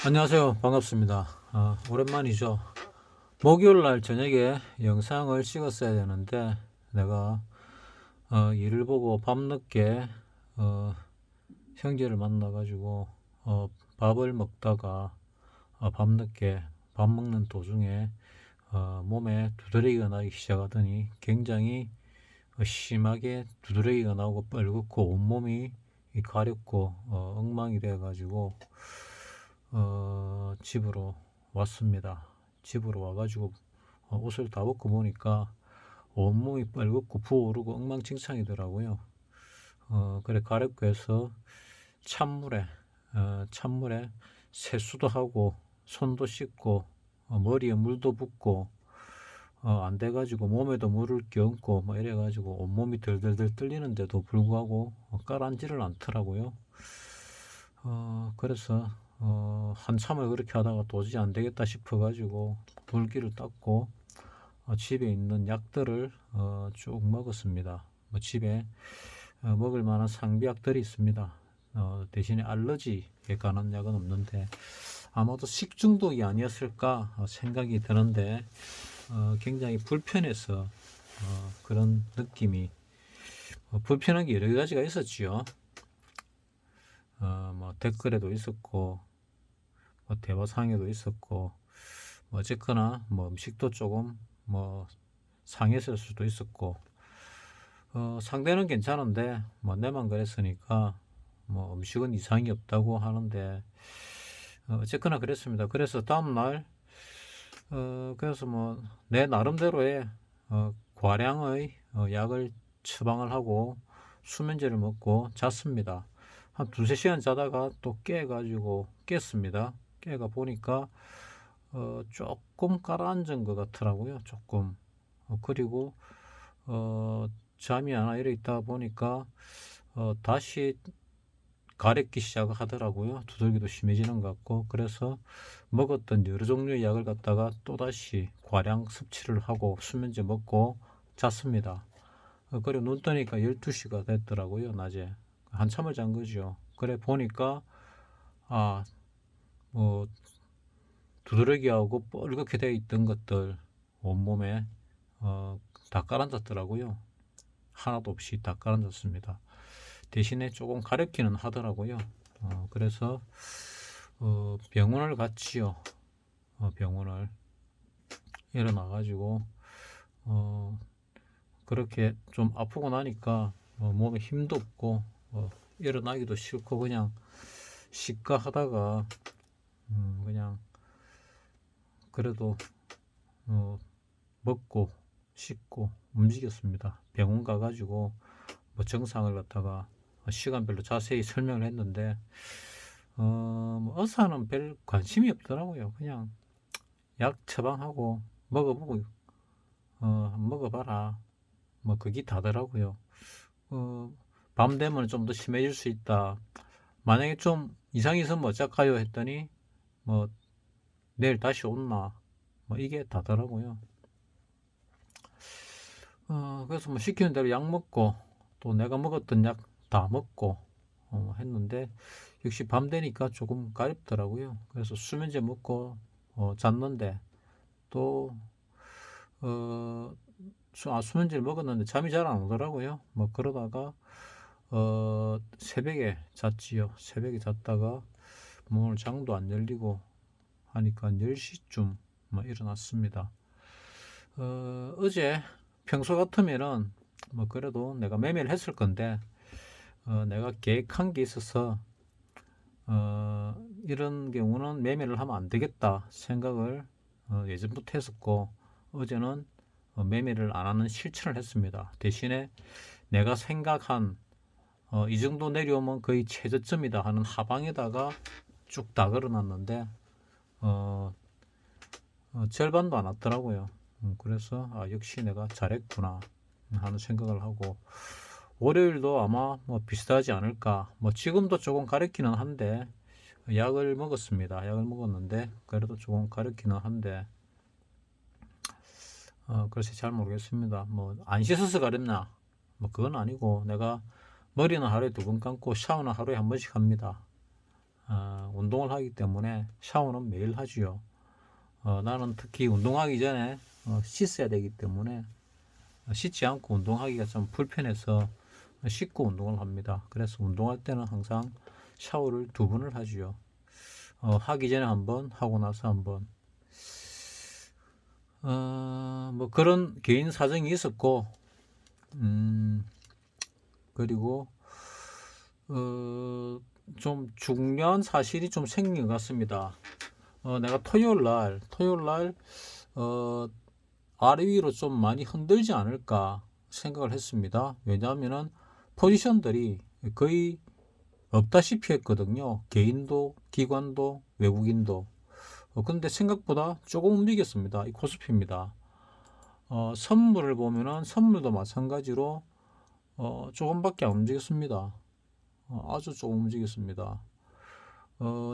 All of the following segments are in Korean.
안녕하세요. 반갑습니다. 오랜만이죠. 목요일 날 저녁에 영상을 찍었어야 되는데 내가 일을 보고 밤늦게 어, 형제를 만나가지고 밥을 먹다가 밤늦게 밥 먹는 도중에 몸에 두드러기가 나기 시작하더니 굉장히 심하게 두드러기가 나오고 뻘겋고 온몸이 가렵고 엉망이 돼가지고 집으로 왔습니다. 집으로 와가지고 옷을 다 벗고 보니까 온몸이 빨갛고 부어오르고 엉망진창이더라고요. 그래 가렵고 해서 찬물에 세수도 하고 손도 씻고 머리에 물도 붓고 안 돼가지고 몸에도 물을 끼얹고 뭐 이래가지고 온몸이 덜덜덜 떨리는데도 불구하고 가라앉지를 않더라고요. 그래서 한참을 그렇게 하다가 도저히 안 되겠다 싶어가지고 불기를 닦고 집에 있는 약들을 쭉 먹었습니다. 뭐 집에 먹을 만한 상비약들이 있습니다. 대신에 알러지에 관한 약은 없는데 아마도 식중독이 아니었을까 생각이 드는데 굉장히 불편해서 그런 느낌이 불편한 게 여러 가지가 있었지요. 뭐 댓글에도 있었고 뭐 대화상에도 있었고 뭐 어쨌거나 뭐 음식도 조금 뭐 상했을 수도 있었고 상대는 괜찮은데 뭐 내만 그랬으니까 뭐 음식은 이상이 없다고 하는데 어쨌거나 그랬습니다. 그래서 다음날 그래서 뭐 내 나름대로의 과량의 약을 처방을 하고 수면제를 먹고 잤습니다. 한 두세 시간 자다가 또 깨가지고 깼습니다. 깨가 보니까 조금 가라앉은 것 같더라고요. 조금. 그리고 잠이 안 와 이래 있다 보니까 다시 가렵기 시작하더라고요. 두들기도 심해지는 것 같고 그래서 먹었던 여러 종류의 약을 갖다가 또다시 과량 섭취를 하고 수면제 먹고 잤습니다. 그리고 눈 뜨니까 12시가 됐더라고요. 낮에 한참을 잔 거죠. 그래 보니까 뭐 두드러기하고 뻘겋게 되어 있던 것들 온몸에 다 깔아앉았더라고요. 하나도 없이 다 깔아앉았습니다. 대신에 조금 가렵기는 하더라고요. 그래서 병원을 갔지요. 병원을 일어나가지고 그렇게 좀 아프고 나니까 몸에 힘도 없고 일어나기도 싫고 그냥 시가 하다가 그냥 그래도 먹고 씻고 움직였습니다. 병원 가가지고 뭐 증상을 갖다가 시간별로 자세히 설명을 했는데 뭐 의사는 별 관심이 없더라고요. 그냥 약 처방하고 먹어보고 먹어봐라 뭐 그게 다더라고요. 밤 되면 좀 더 심해질 수 있다. 만약에 좀 이상이 있으면 어쩔까요 했더니 뭐 내일 다시 온나 뭐 이게 다더라고요. 그래서 뭐 시키는 대로 약 먹고 또 내가 먹었던 약 다 먹고 했는데 역시 밤 되니까 조금 가렵더라고요. 그래서 수면제 먹고 잤는데 또 수면제를 먹었는데 잠이 잘 안 오더라고요. 뭐 그러다가 새벽에 잤지요. 새벽에 잤다가 뭐 오늘 장도 안 열리고 하니까 10시쯤 뭐 일어났습니다. 어제 평소 같으면은 뭐 그래도 내가 매매를 했을 건데 내가 계획한 게 있어서 이런 경우는 매매를 하면 안 되겠다 생각을 예전부터 했었고 어제는 매매를 안 하는 실천을 했습니다. 대신에 내가 생각한 이 정도 내려오면 거의 최저점이다 하는 하방에다가 쭉 다 걸어놨는데 절반도 안 왔더라고요. 그래서 역시 내가 잘했구나 하는 생각을 하고 월요일도 아마 뭐 비슷하지 않을까. 뭐 지금도 조금 가렵기는 한데 약을 먹었습니다. 약을 먹었는데 그래도 조금 가렵기는 한데 글쎄 잘 모르겠습니다. 뭐 안 씻어서 가렵나? 뭐 그건 아니고 내가 머리는 하루에 2번 감고 샤워는 하루에 한 번씩 합니다. 운동을 하기 때문에 샤워는 매일 하지요. 나는 특히 운동하기 전에 씻어야 되기 때문에 씻지 않고 운동하기가 좀 불편해서 씻고 운동을 합니다. 그래서 운동할 때는 항상 샤워를 2번을 하지요. 하기 전에 1번, 하고 나서 1번. 뭐 그런 개인 사정이 있었고, 그리고 좀 중요한 사실이 좀 생긴 것 같습니다. 내가 토요일 날 아래 위로 좀 많이 흔들지 않을까 생각을 했습니다. 왜냐하면은 포지션들이 거의 없다시피 했거든요. 개인도, 기관도, 외국인도. 근데 생각보다 조금 움직였습니다. 이 코스피입니다. 선물을 보면은 선물도 마찬가지로 조금밖에 안 움직였습니다. 아주 조금 움직였습니다.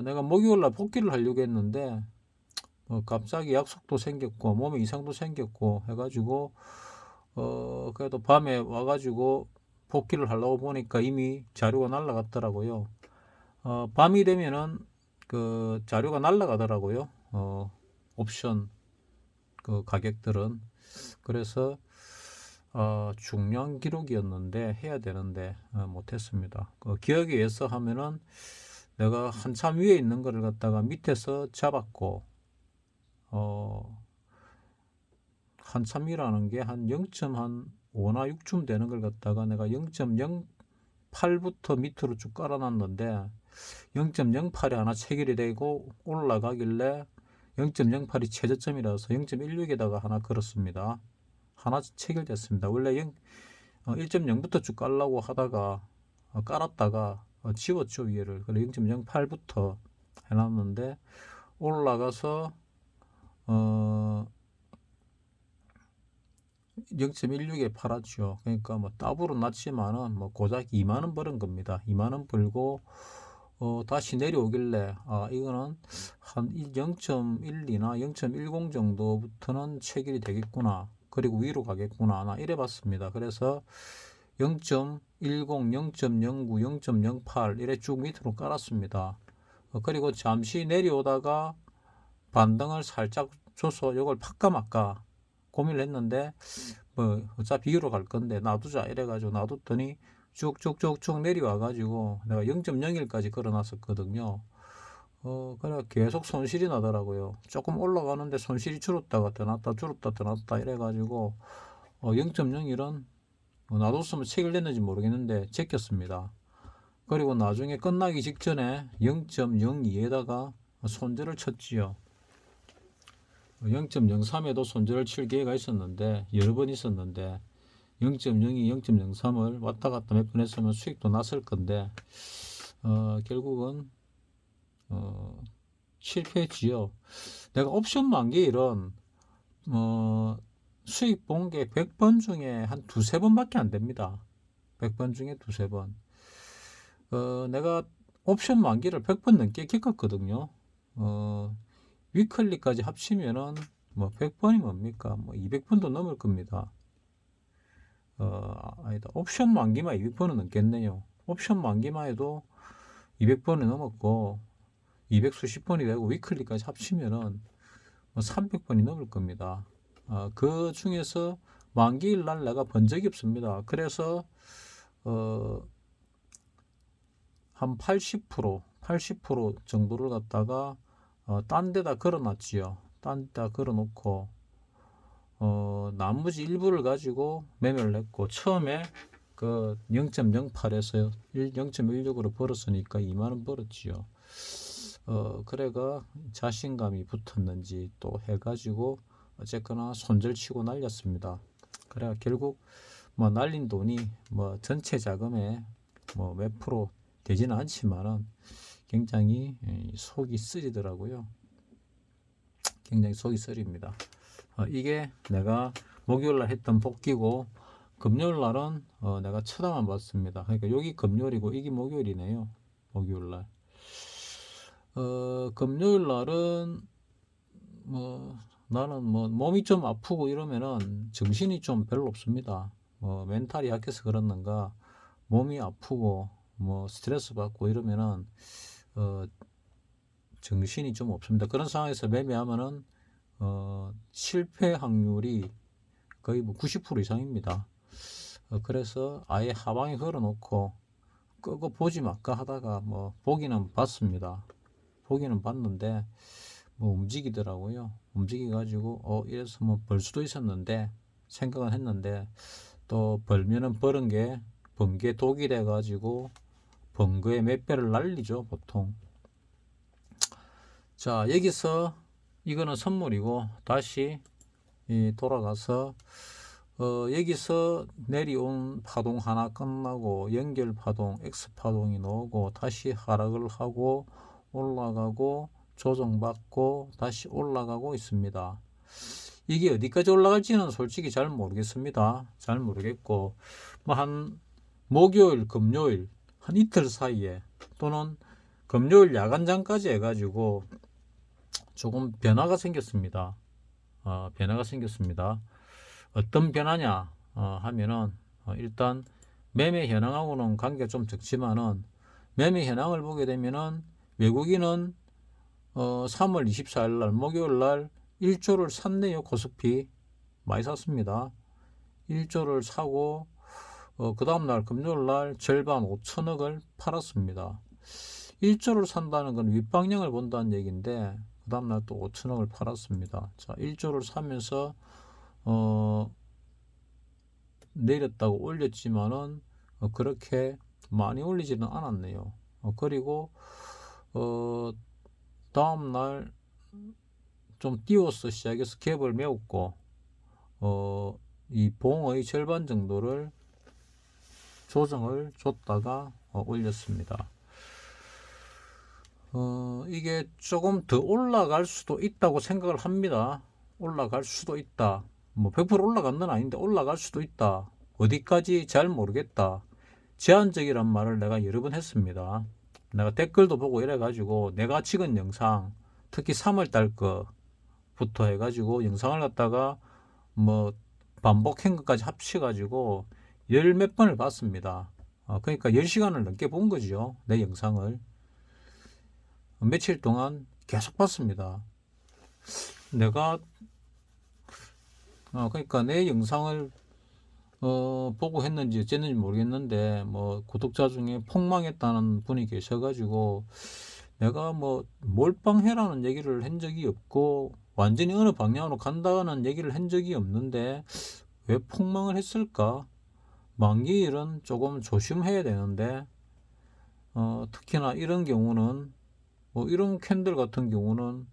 내가 목요일날 복귀를 하려고 했는데 갑자기 약속도 생겼고 몸에 이상도 생겼고 해가지고 그래도 밤에 와가지고 복귀를 하려고 보니까 이미 자료가 날라갔더라고요. 밤이 되면은 그 자료가 날라가더라고요. 옵션 그 가격들은. 그래서 중요한 기록이었는데 해야 되는데 못했습니다. 그 기억에 의해서 하면은 내가 한참 위에 있는 거를 갖다가 밑에서 잡았고 한참이라는 게 한 0.5나 6쯤 되는 걸 갖다가 내가 0.08부터 밑으로 쭉 깔아놨는데 0.08이 하나 체결이 되고 올라가길래 0.08이 최저점이라서 0.16에다가 하나 걸었습니다. 하나 체결됐습니다. 원래 1.0부터 쭉 깔라고 하다가 깔았다가 지웠죠 위에를. 그래 0.08부터 해놨는데 올라가서 0.16에 팔았죠. 그러니까 뭐 더블은 났지만은 뭐 고작 2만원 벌은 겁니다. 2만원 벌고 다시 내려오길래 이거는 한 0.12나 0.10 정도부터는 체결이 되겠구나. 그리고 위로 가겠구나. 나 이래 봤습니다. 그래서 0.10, 0.09, 0.08 이래 쭉 밑으로 깔았습니다. 그리고 잠시 내려오다가 반등을 살짝 줘서 이걸 팔까 말까 고민을 했는데 뭐 어차피 위로 갈 건데 놔두자 이래가지고 놔뒀더니 쭉쭉쭉쭉 내려와가지고 내가 0.01까지 걸어놨었거든요. 그래 계속 손실이 나더라고요. 조금 올라가는데 손실이 줄었다가 더 났다 줄었다 더 났다 이래가지고 0.01은 놔뒀으면 체결됐는지 모르겠는데 제꼈습니다. 그리고 나중에 끝나기 직전에 0.02에다가 손절을 쳤지요. 0.03에도 손절을 칠 기회가 있었는데 여러 번 있었는데 0.02, 0.03을 왔다 갔다 몇 번 했으면 수익도 났을 건데 결국은 실패했지요. 내가 옵션 만기일은 수익 본 게 100번 중에 한 두세 번밖에 안 됩니다. 100번 중에 두세 번. 내가 옵션 만기를 100번 넘게 겪었거든요. 위클리까지 합치면은 뭐 100번이 뭡니까? 뭐 200번도 넘을 겁니다. 아니다. 옵션 만기만 200번은 넘겠네요. 옵션 만기만 해도 200번이 넘었고 200수십 번이 되고 위클리까지 합치면은 뭐 300번이 넘을 겁니다. 그 중에서 만기일 날 내가 번 적이 없습니다. 그래서 한 80% 정도를 갖다가 딴 데다 걸어놨지요. 딴 데다 걸어놓고 나머지 일부를 가지고 매매를 했고 처음에 그 0.08에서 0.16으로 벌었으니까 2만원 벌었지요. 그래가 자신감이 붙었는지 또 해가지고 어쨌거나 손절치고 날렸습니다. 그래 결국 뭐 날린 돈이 뭐 전체 자금의 뭐 몇 프로 되지는 않지만은 굉장히 속이 쓰리더라고요. 굉장히 속이 쓰립니다. 이게 내가 목요일날 했던 복귀고 금요일날은 내가 쳐다만 봤습니다. 그러니까 여기 금요일이고 이게 목요일이네요. 목요일날. 금요일날은 뭐 나는 뭐 몸이 좀 아프고 이러면은 정신이 좀 별로 없습니다. 멘탈이 약해서 그렇는가 몸이 아프고 뭐 스트레스 받고 이러면은 정신이 좀 없습니다. 그런 상황에서 매매하면은 실패 확률이 거의 뭐 90% 이상입니다. 그래서 아예 하방에 걸어놓고 끄고 보지 말까 하다가 뭐 보기는 봤습니다. 보기는 봤는데 뭐 움직이더라고요. 움직여가지고 이래서 뭐 벌 수도 있었는데 생각은 했는데 또 벌면은 벌은 게 번개 독이 돼가지고 번거의 몇 배를 날리죠 보통. 자, 여기서 이거는 선물이고 다시 돌아가서 여기서 내려온 파동 하나 끝나고 연결 파동 X 파동이 나오고 다시 하락을 하고 올라가고 조정받고 다시 올라가고 있습니다. 이게 어디까지 올라갈지는 솔직히 잘 모르겠습니다. 잘 모르겠고 뭐 한 목요일 금요일 한 이틀 사이에 또는 금요일 야간장까지 해가지고 조금 변화가 생겼습니다. 변화가 생겼습니다. 어떤 변화냐 하면은 일단 매매 현황하고는 관계가 좀 적지만은 매매 현황을 보게 되면은 외국인은 3월 24일 날 목요일 날 1조를 샀네요. 코스피 많이 샀습니다. 1조를 사고 그 다음날 금요일 날 절반 5천억을 팔았습니다. 1조를 산다는 건 윗방향을 본다는 얘기인데 그 다음날 또 5천억을 팔았습니다. 자, 1조를 사면서 내렸다고 올렸지만은 그렇게 많이 올리지는 않았네요. 그리고 다음날 좀 띄워서 시작해서 갭을 메웠고 이 봉의 절반 정도를 조정을 줬다가 올렸습니다. 이게 조금 더 올라갈 수도 있다고 생각을 합니다. 올라갈 수도 있다. 뭐 100% 올라간 건 아닌데 올라갈 수도 있다. 어디까지 잘 모르겠다. 제한적이란 말을 내가 여러 번 했습니다. 내가 댓글도 보고 이래가지고 내가 찍은 영상 특히 3월달 거부터 해가지고 영상을 갖다가 뭐 반복한 것까지 합쳐가지고 열 몇 번을 봤습니다. 그러니까 10시간을 넘게 본 거죠. 내 영상을. 며칠 동안 계속 봤습니다. 내가 그러니까 내 영상을 보고 했는지 어쨌는지 모르겠는데 뭐 구독자 중에 폭망했다는 분이 계셔가지고 내가 뭐 몰빵해라는 얘기를 한 적이 없고 완전히 어느 방향으로 간다는 얘기를 한 적이 없는데 왜 폭망을 했을까? 만기일은 조금 조심해야 되는데 특히나 이런 경우는 뭐 이런 캔들 같은 경우는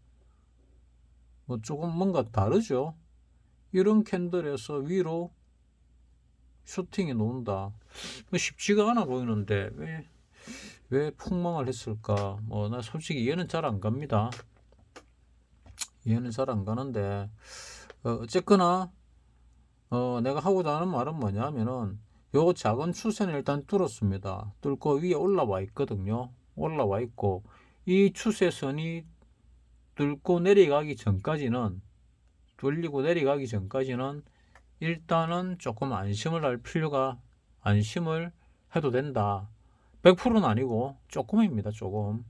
뭐 조금 뭔가 다르죠. 이런 캔들에서 위로 슈팅이 나온다. 뭐 쉽지가 않아 보이는데 왜 폭망을 했을까? 뭐 나 솔직히 이해는 잘 안 갑니다. 이해는 잘 안 가는데 어쨌거나 내가 하고자 하는 말은 뭐냐면은 요 작은 추세는 일단 뚫었습니다. 뚫고 위에 올라와 있거든요. 올라와 있고 이 추세선이 뚫고 내려가기 전까지는 뚫리고 내려가기 전까지는 일단은 조금 안심을 해도 된다. 100%는 아니고 조금입니다. 조금.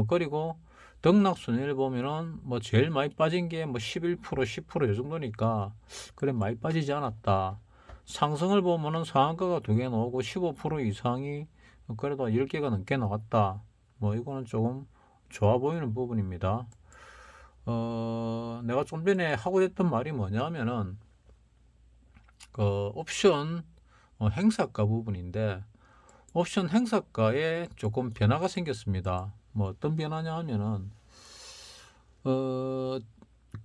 그리고 등락순위를 보면은 뭐 제일 많이 빠진 게 뭐 11%, 10%이 정도니까 그래 많이 빠지지 않았다. 상승을 보면은 상한가가 2개 나오고 15% 이상이 그래도 10개가 넘게 나왔다. 뭐 이거는 조금 좋아 보이는 부분입니다. 내가 좀 전에 하고 했던 말이 뭐냐면은 그 옵션 행사가 부분인데 옵션 행사가에 조금 변화가 생겼습니다. 뭐 어떤 변화냐 하면은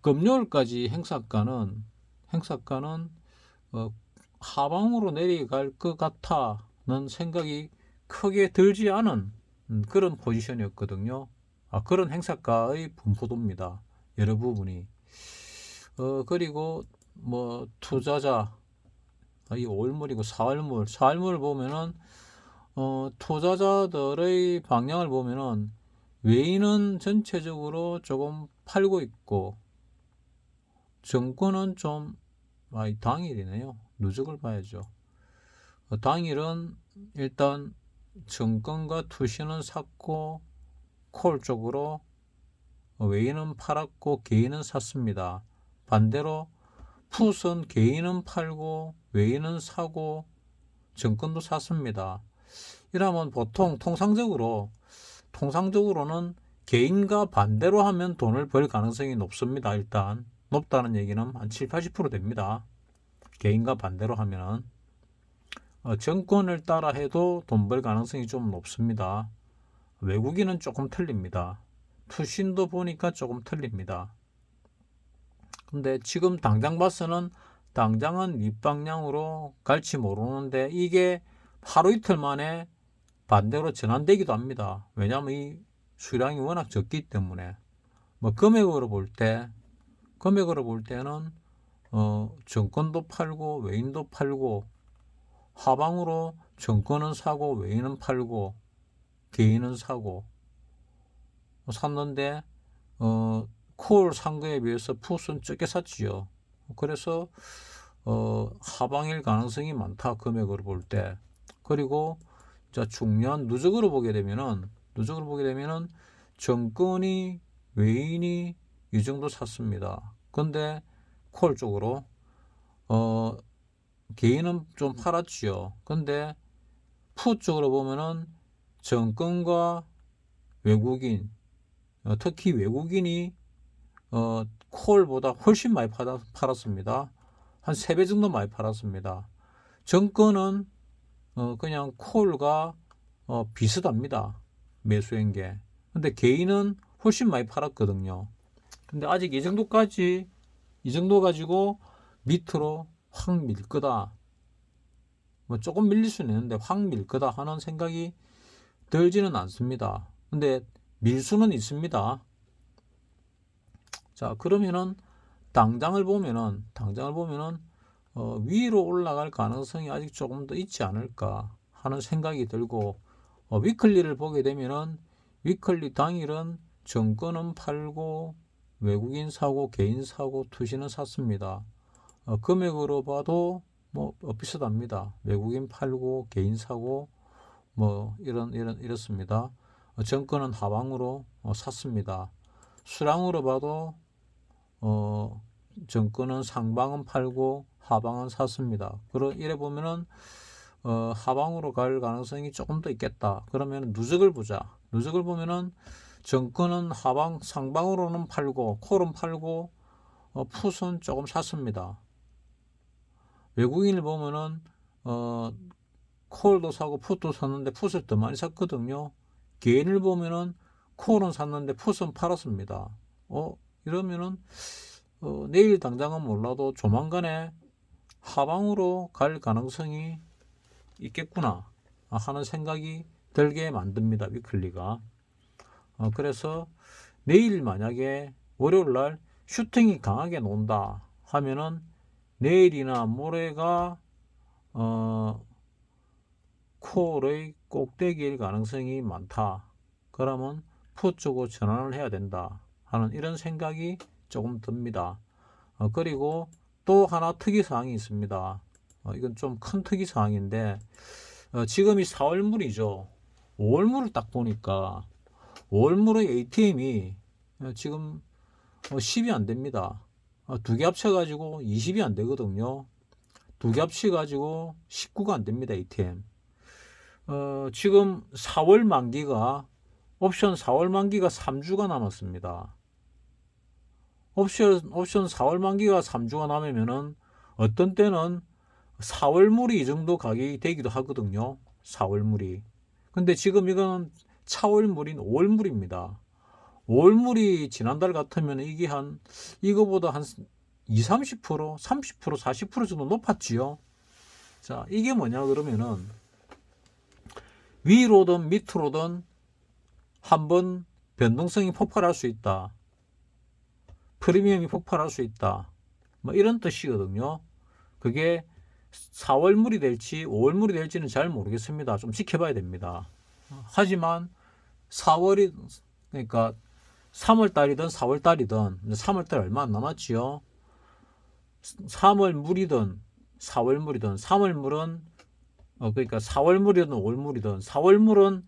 금요일까지 행사가는 하방으로 내려갈 것 같다는 생각이 크게 들지 않은 그런 포지션이었거든요. 그런 행사가의 분포도입니다. 여러 부분이. 그리고 뭐 투자자 이 5월물이고 4월물 보면은 투자자들의 방향을 보면은 외인은 전체적으로 조금 팔고 있고 정권은 좀 당일이네요. 누적을 봐야죠. 당일은 일단 정권과 투시는 샀고 콜 쪽으로 외인은 팔았고 개인은 샀습니다. 반대로 풋은 개인은 팔고 외인은 사고 정권도 샀습니다. 이러면 보통 통상적으로는 개인과 반대로 하면 돈을 벌 가능성이 높습니다. 일단 높다는 얘기는 한 7, 80% 됩니다. 개인과 반대로 하면은 정권을 따라 해도 돈 벌 가능성이 좀 높습니다. 외국인은 조금 틀립니다. 투신도 보니까 조금 틀립니다. 근데 지금 당장 봐서는 당장은 윗방향으로 갈지 모르는데 이게 하루 이틀 만에 반대로 전환되기도 합니다. 왜냐하면 이 수량이 워낙 적기 때문에 뭐 금액으로 볼 때는 정권도 팔고 외인도 팔고 하방으로 정권은 사고 외인은 팔고 개인은 사고 샀는데 콜 산 거에 비해서 풋은 적게 샀지요. 그래서 하방일 가능성이 많다. 금액으로 볼 때. 그리고 자 중요한 누적으로 보게 되면은 정권이 외인이 이 정도 샀습니다. 근데 콜 쪽으로 개인은 좀 팔았지요. 근데 풋 쪽으로 보면은 정권과 외국인 특히 외국인이 콜보다 훨씬 많이 팔았습니다. 한 3배 정도 많이 팔았습니다. 정권은 그냥 콜과 비슷합니다. 매수한 게. 근데 개인은 훨씬 많이 팔았거든요. 근데 아직 이 정도 가지고 밑으로 확 밀 거다. 뭐 조금 밀릴 수는 있는데 확 밀 거다 하는 생각이 들지는 않습니다. 근데 밀 수는 있습니다. 자, 그러면은 당장을 보면은 위로 올라갈 가능성이 아직 조금 더 있지 않을까 하는 생각이 들고 위클리를 보게 되면은 위클리 당일은 정권은 팔고 외국인 사고 개인 사고 투시는 샀습니다. 금액으로 봐도 뭐 비슷합니다. 외국인 팔고 개인 사고 뭐 이렇습니다. 정권은 하방으로 샀습니다. 수량으로 봐도 정권은 상방은 팔고 하방은 샀습니다. 이래 보면은 하방으로 갈 가능성이 조금 더 있겠다. 그러면 누적을 보자. 누적을 보면은 정권은 상방으로는 팔고 콜은 팔고 풋은 조금 샀습니다. 외국인을 보면은 콜도 사고 풋도 샀는데 풋을 더 많이 샀거든요. 개인을 보면은 콜은 샀는데 풋은 팔았습니다. 이러면은 내일 당장은 몰라도 조만간에 하방으로 갈 가능성이 있겠구나 하는 생각이 들게 만듭니다. 위클리가. 그래서 내일 만약에 월요일날 슈팅이 강하게 논다 하면은 내일이나 모레가 콜의 꼭대기일 가능성이 많다. 그러면 풋 쪽으로 전환을 해야 된다 하는 이런 생각이 조금 듭니다. 그리고 또 하나 특이사항이 있습니다. 이건 좀 큰 특이사항인데 지금이 4월물이죠. 5월물을 딱 보니까 5월물의 ATM이 지금 10이 안 됩니다. 두 개 합쳐가지고 20이 안 되거든요. 두 개 합쳐가지고 19가 안 됩니다. ATM. 지금 4월 만기가 옵션 4월 만기가 3주가 남았습니다. 옵션 4월 만기가 3주가 남으면은 어떤 때는 4월물이 이 정도 가격이 되기도 하거든요. 4월물이. 근데 지금 이거는 차월물인 5월물입니다. 5월물이 지난달 같으면 이게 이거보다 한 20, 30%, 30%, 40% 정도 높았지요. 자, 이게 뭐냐 그러면은 위로든 밑으로든 한번 변동성이 폭발할 수 있다. 프리미엄이 폭발할 수 있다. 뭐 이런 뜻이거든요. 그게 4월물이 될지 5월물이 될지는 잘 모르겠습니다. 좀 지켜봐야 됩니다. 하지만 4월이 그러니까 3월달이든 4월달이든 3월달 얼마 안 남았지요. 3월물이든 4월물이든 3월물은 그러니까 4월물이든 5월물이든 4월물은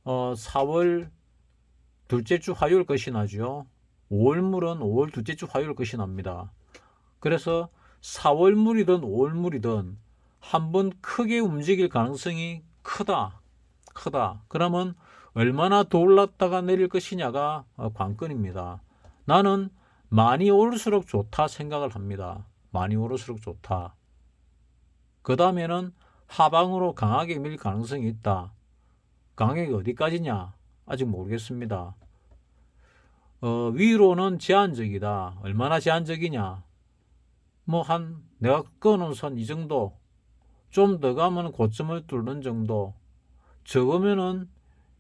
4월 둘째 주 화요일 것이 나죠. 5월물은 5월 둘째 주 화요일 것이 납니다. 그래서 4월물이든 5월물이든 한번 크게 움직일 가능성이 크다. 그러면 얼마나 더 올랐다가 내릴 것이냐가 관건입니다. 나는 많이 오를수록 좋다 생각을 합니다. 많이 오를수록 좋다. 그 다음에는 하방으로 강하게 밀 가능성이 있다. 강하게 어디까지냐? 아직 모르겠습니다. 위로는 제한적이다. 얼마나 제한적이냐? 내가 끊은 선 이 정도, 좀 더 가면 고점을 뚫는 정도, 적으면은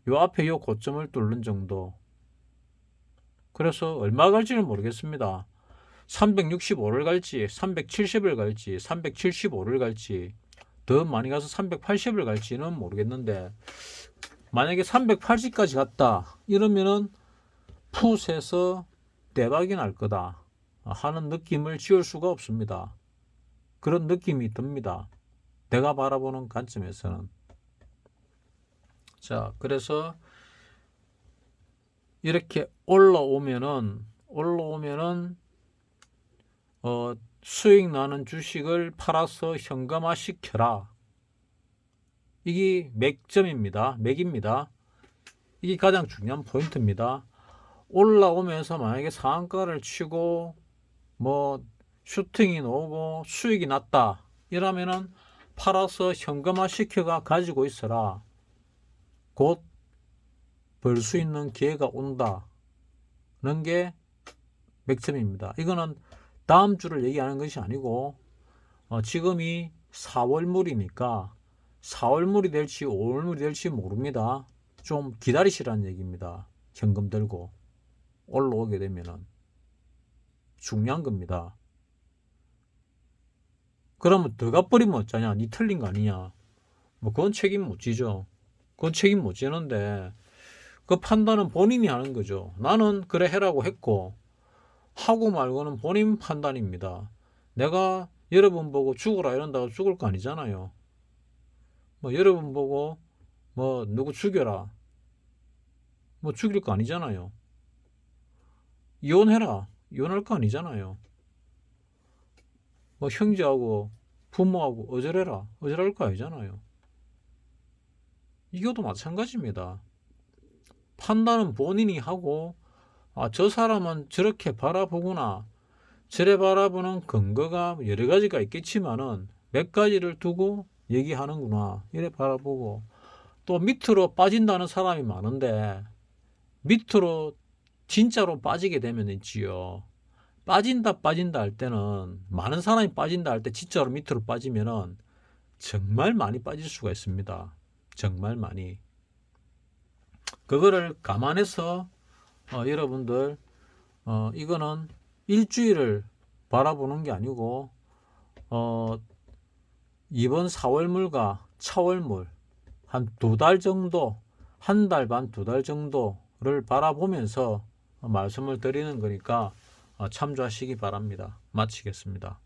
요 앞에 요 고점을 뚫는 정도. 그래서 얼마 갈지는 모르겠습니다. 365를 갈지, 370을 갈지, 375를 갈지, 더 많이 가서 380을 갈지는 모르겠는데, 만약에 380까지 갔다 이러면은 풋에서 대박이 날 거다 하는 느낌을 지울 수가 없습니다. 그런 느낌이 듭니다. 내가 바라보는 관점에서는. 자, 그래서 이렇게 올라오면은 수익 나는 주식을 팔아서 현금화 시켜라. 이게 맥입니다. 이게 가장 중요한 포인트입니다. 올라오면서 만약에 상한가를 치고 슈팅이 나오고 수익이 났다 이러면은 팔아서 현금화 시켜가 가지고 있어라. 곧 벌 수 있는 기회가 온다는 게 맥점입니다. 이거는 다음 주를 얘기하는 것이 아니고 지금이 4월물이니까 4월물이 될지 5월물이 될지 모릅니다. 좀 기다리시라는 얘기입니다. 현금 들고 올라오게 되면은 중요한 겁니다. 그러면 더 가버리면 어쩌냐? 니 틀린 거 아니냐? 그건 책임 못 지죠. 그건 책임 못 지는데 그 판단은 본인이 하는 거죠. 나는 그래 해라고 했고 하고 말고는 본인 판단입니다. 내가 여러분 보고 죽어라 이런다고 죽을 거 아니잖아요. 여러분 보고 누구 죽여라 죽일 거 아니잖아요. 이혼해라 이혼할 거 아니잖아요. 형제하고 부모하고 어절할 거 아니잖아요. 이것도 마찬가지입니다. 판단은 본인이 하고 저 사람은 저렇게 바라보구나. 저래 바라보는 근거가 여러 가지가 있겠지만은 몇 가지를 두고 얘기하는구나. 이래 바라보고 또 밑으로 빠진다는 사람이 많은데 밑으로 진짜로 빠지게 되면 있지요. 빠진다 할 때는 많은 사람이 빠진다 할 때 진짜로 밑으로 빠지면은 정말 많이 빠질 수가 있습니다. 정말 많이. 그거를 감안해서 여러분들 이거는 일주일을 바라보는 게 아니고 이번 4월물과 차월물 한 2달 정도, 한 달 반, 2달 정도를 바라보면서 말씀을 드리는 거니까 참조하시기 바랍니다. 마치겠습니다.